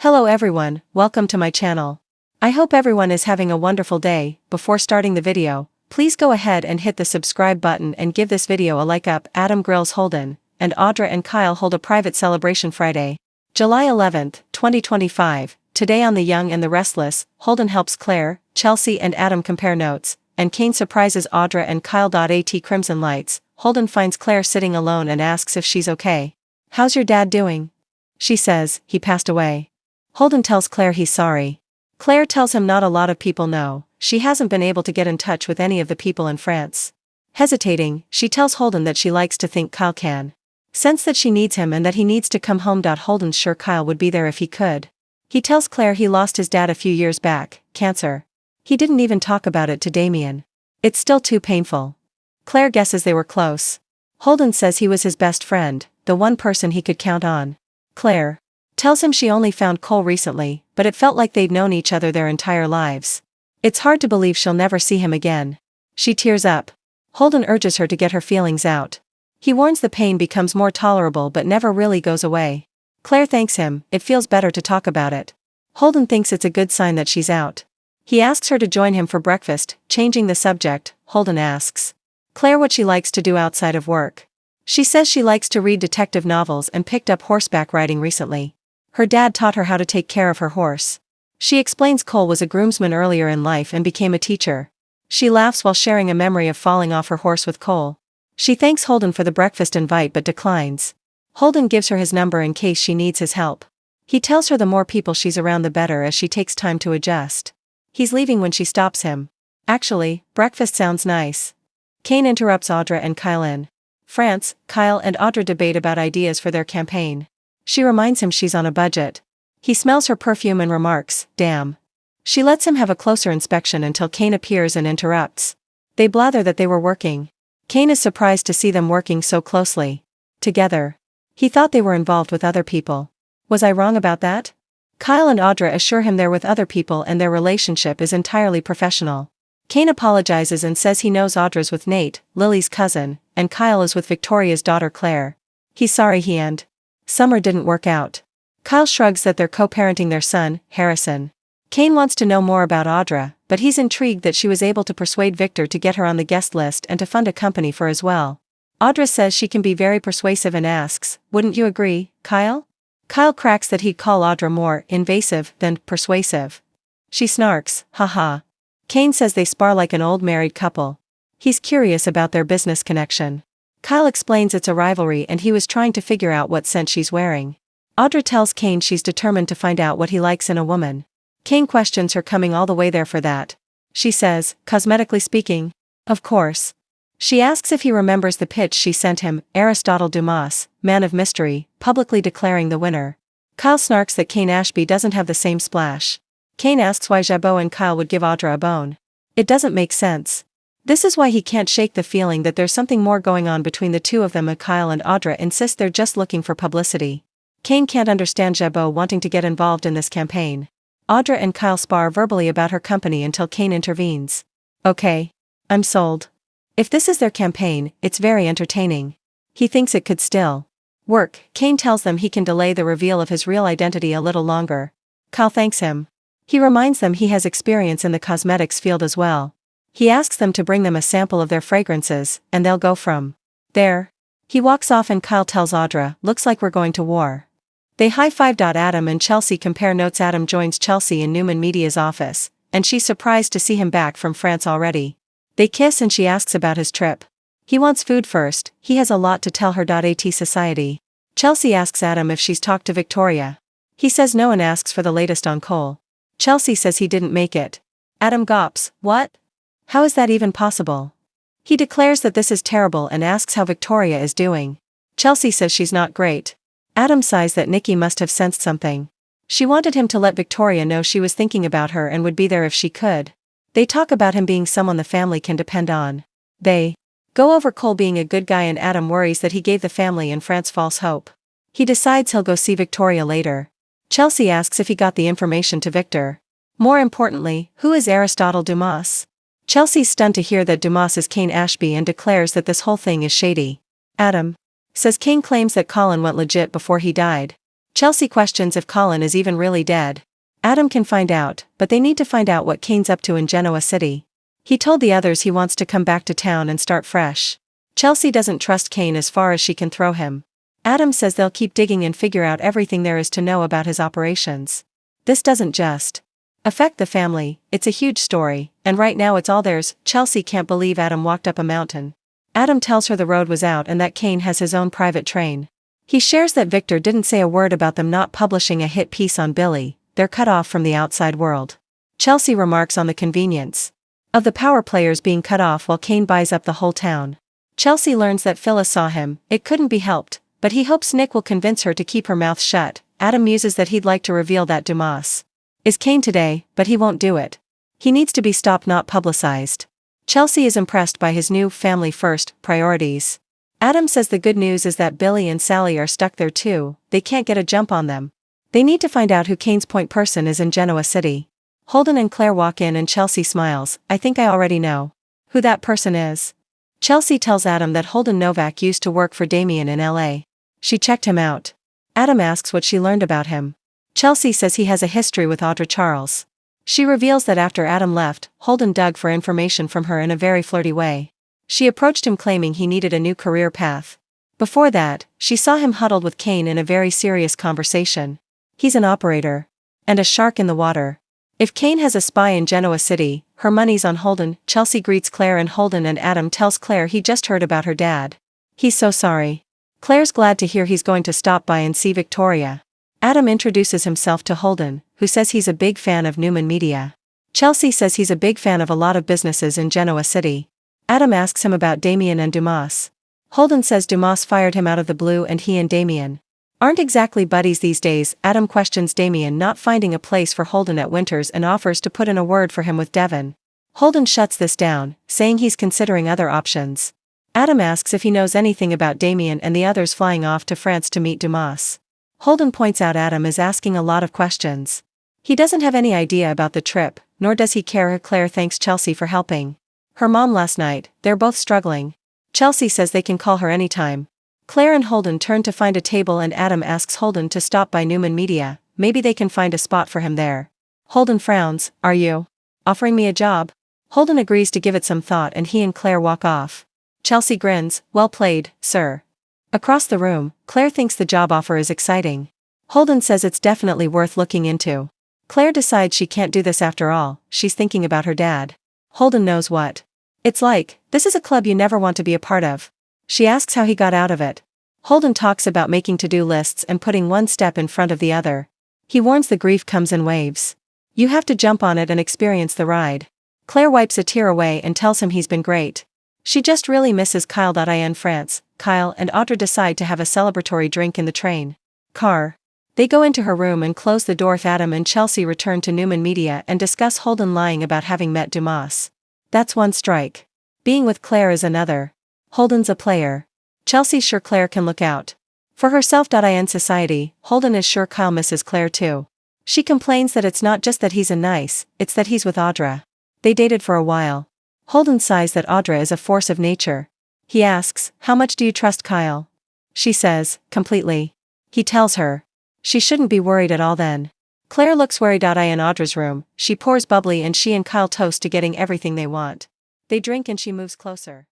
Hello everyone, welcome to my channel. I hope everyone is having a wonderful day. Before starting the video, please go ahead and hit the subscribe button and give this video a like up. Adam grills Holden, and Audra and Kyle hold a private celebration Friday, July 11th, 2025. Today on The Young and the Restless, Holden helps Claire, Chelsea and Adam compare notes, and Kane surprises Audra and Kyle. At Crimson Lights, Holden finds Claire sitting alone and asks if she's okay. "How's your dad doing?" She says, "He passed away." Holden tells Claire he's sorry. Claire tells him not a lot of people know, she hasn't been able to get in touch with any of the people in France. Hesitating, she tells Holden that she likes to think Kyle can sense that she needs him and that he needs to come home. Holden's sure Kyle would be there if he could. He tells Claire he lost his dad a few years back, cancer. He didn't even talk about it to Damien. It's still too painful. Claire guesses they were close. Holden says he was his best friend, the one person he could count on. Claire tells him she only found Cole recently, but it felt like they'd known each other their entire lives. It's hard to believe she'll never see him again. She tears up. Holden urges her to get her feelings out. He warns the pain becomes more tolerable but never really goes away. Claire thanks him, it feels better to talk about it. Holden thinks it's a good sign that she's out. He asks her to join him for breakfast. Changing the subject, Holden asks Claire what she likes to do outside of work. She says she likes to read detective novels and picked up horseback riding recently. Her dad taught her how to take care of her horse. She explains Cole was a groomsman earlier in life and became a teacher. She laughs while sharing a memory of falling off her horse with Cole. She thanks Holden for the breakfast invite but declines. Holden gives her his number in case she needs his help. He tells her the more people she's around the better as she takes time to adjust. He's leaving when she stops him. "Actually, breakfast sounds nice." Kane interrupts Audra and Kyle in France. Kyle and Audra debate about ideas for their campaign. She reminds him she's on a budget. He smells her perfume and remarks, "Damn." She lets him have a closer inspection until Kane appears and interrupts. They blather that they were working. Kane is surprised to see them working so closely together. He thought they were involved with other people. "Was I wrong about that?" Kyle and Audra assure him they're with other people and their relationship is entirely professional. Kane apologizes and says he knows Audra's with Nate, Lily's cousin, and Kyle is with Victoria's daughter Claire. He's sorry he and Summer didn't work out. Kyle shrugs that they're co-parenting their son, Harrison. Kane wants to know more about Audra, but he's intrigued that she was able to persuade Victor to get her on the guest list and to fund a company for as well. Audra says she can be very persuasive and asks, "Wouldn't you agree, Kyle?" Kyle cracks that he'd call Audra more invasive than persuasive. She snarks, "Haha." Kane says they spar like an old married couple. He's curious about their business connection. Kyle explains it's a rivalry and he was trying to figure out what scent she's wearing. Audra tells Kane she's determined to find out what he likes in a woman. Kane questions her coming all the way there for that. She says, "Cosmetically speaking, of course." She asks if he remembers the pitch she sent him, Aristotle Dumas, man of mystery, publicly declaring the winner. Kyle snarks that Kane Ashby doesn't have the same splash. Kane asks why Jabot and Kyle would give Audra a bone. It doesn't make sense. This is why he can't shake the feeling that there's something more going on between the two of them. Kyle and Audra insist they're just looking for publicity. Kane can't understand Jabot wanting to get involved in this campaign. Audra and Kyle spar verbally about her company until Kane intervenes. "Okay. I'm sold. If this is their campaign, it's very entertaining." He thinks it could still work. Kane tells them he can delay the reveal of his real identity a little longer. Kyle thanks him. He reminds them he has experience in the cosmetics field as well. He asks them to bring them a sample of their fragrances, and they'll go from there. He walks off and Kyle tells Audra, "Looks like we're going to war." They high-five. Adam and Chelsea compare notes. Adam joins Chelsea in Newman Media's office, and she's surprised to see him back from France already. They kiss and she asks about his trip. He wants food first, he has a lot to tell her. At Society, Chelsea asks Adam if she's talked to Victoria. He says no and asks for the latest on Cole. Chelsea says he didn't make it. Adam gawps, "What? How is that even possible?" He declares that this is terrible and asks how Victoria is doing. Chelsea says she's not great. Adam sighs that Nikki must have sensed something. She wanted him to let Victoria know she was thinking about her and would be there if she could. They talk about him being someone the family can depend on. They go over Cole being a good guy and Adam worries that he gave the family in France false hope. He decides he'll go see Victoria later. Chelsea asks if he got the information to Victor. More importantly, who is Aristotle Dumas? Chelsea's stunned to hear that Dumas is Kane Ashby and declares that this whole thing is shady. Adam says Kane claims that Colin went legit before he died. Chelsea questions if Colin is even really dead. Adam can find out, but they need to find out what Kane's up to in Genoa City. He told the others he wants to come back to town and start fresh. Chelsea doesn't trust Kane as far as she can throw him. Adam says they'll keep digging and figure out everything there is to know about his operations. This doesn't just affect the family, it's a huge story, and right now it's all theirs. Chelsea can't believe Adam walked up a mountain. Adam tells her the road was out and that Kane has his own private train. He shares that Victor didn't say a word about them not publishing a hit piece on Billy, they're cut off from the outside world. Chelsea remarks on the convenience of the power players being cut off while Kane buys up the whole town. Chelsea learns that Phyllis saw him, it couldn't be helped, but he hopes Nick will convince her to keep her mouth shut. Adam muses that he'd like to reveal that Dumas is Kane today, but he won't do it. He needs to be stopped, not publicized. Chelsea is impressed by his new family-first priorities. Adam says the good news is that Billy and Sally are stuck there too, they can't get a jump on them. They need to find out who Kane's point person is in Genoa City. Holden and Claire walk in and Chelsea smiles. I think I already know who that person is. Chelsea tells Adam that Holden Novak used to work for Damien in LA. She checked him out. Adam asks what she learned about him. Chelsea says he has a history with Audra Charles. She reveals that after Adam left, Holden dug for information from her in a very flirty way. She approached him claiming he needed a new career path. Before that, she saw him huddled with Kane in a very serious conversation. He's an operator. And a shark in the water. If Kane has a spy in Genoa City, her money's on Holden. Chelsea greets Claire and Holden and Adam tells Claire he just heard about her dad. He's so sorry. Claire's glad to hear he's going to stop by and see Victoria. Adam introduces himself to Holden, who says he's a big fan of Newman Media. Chelsea says he's a big fan of a lot of businesses in Genoa City. Adam asks him about Damien and Dumas. Holden says Dumas fired him out of the blue and he and Damien aren't exactly buddies these days. Adam questions Damien not finding a place for Holden at Winters and offers to put in a word for him with Devon. Holden shuts this down, saying he's considering other options. Adam asks if he knows anything about Damien and the others flying off to France to meet Dumas. Holden points out Adam is asking a lot of questions. He doesn't have any idea about the trip, nor does he care. Claire thanks Chelsea for helping her mom last night. They're both struggling. Chelsea says they can call her anytime. Claire and Holden turn to find a table and Adam asks Holden to stop by Newman Media, maybe they can find a spot for him there. Holden frowns. Are you offering me a job? Holden agrees to give it some thought and he and Claire walk off. Chelsea grins. Well played, sir. Across the room, Claire thinks the job offer is exciting. Holden says it's definitely worth looking into. Claire decides she can't do this after all, she's thinking about her dad. Holden knows what it's like. This is a club you never want to be a part of. She asks how he got out of it. Holden talks about making to-do lists and putting one step in front of the other. He warns the grief comes in waves. You have to jump on it and experience the ride. Claire wipes a tear away and tells him he's been great. She just really misses Kyle. In France, Kyle and Audra decide to have a celebratory drink in the train car. They go into her room and close the door. Adam and Chelsea return to Newman Media and discuss Holden lying about having met Dumas. That's one strike. Being with Claire is another. Holden's a player. Chelsea's sure Claire can look out for herself. In society, Holden is sure Kyle misses Claire too. She complains that it's not just that he's a nice, it's that he's with Audra. They dated for a while. Holden sighs that Audra is a force of nature. He asks, how much do you trust Kyle? She says, completely. He tells her she shouldn't be worried at all then. Claire looks worried. In Audra's room, she pours bubbly and she and Kyle toast to getting everything they want. They drink and she moves closer.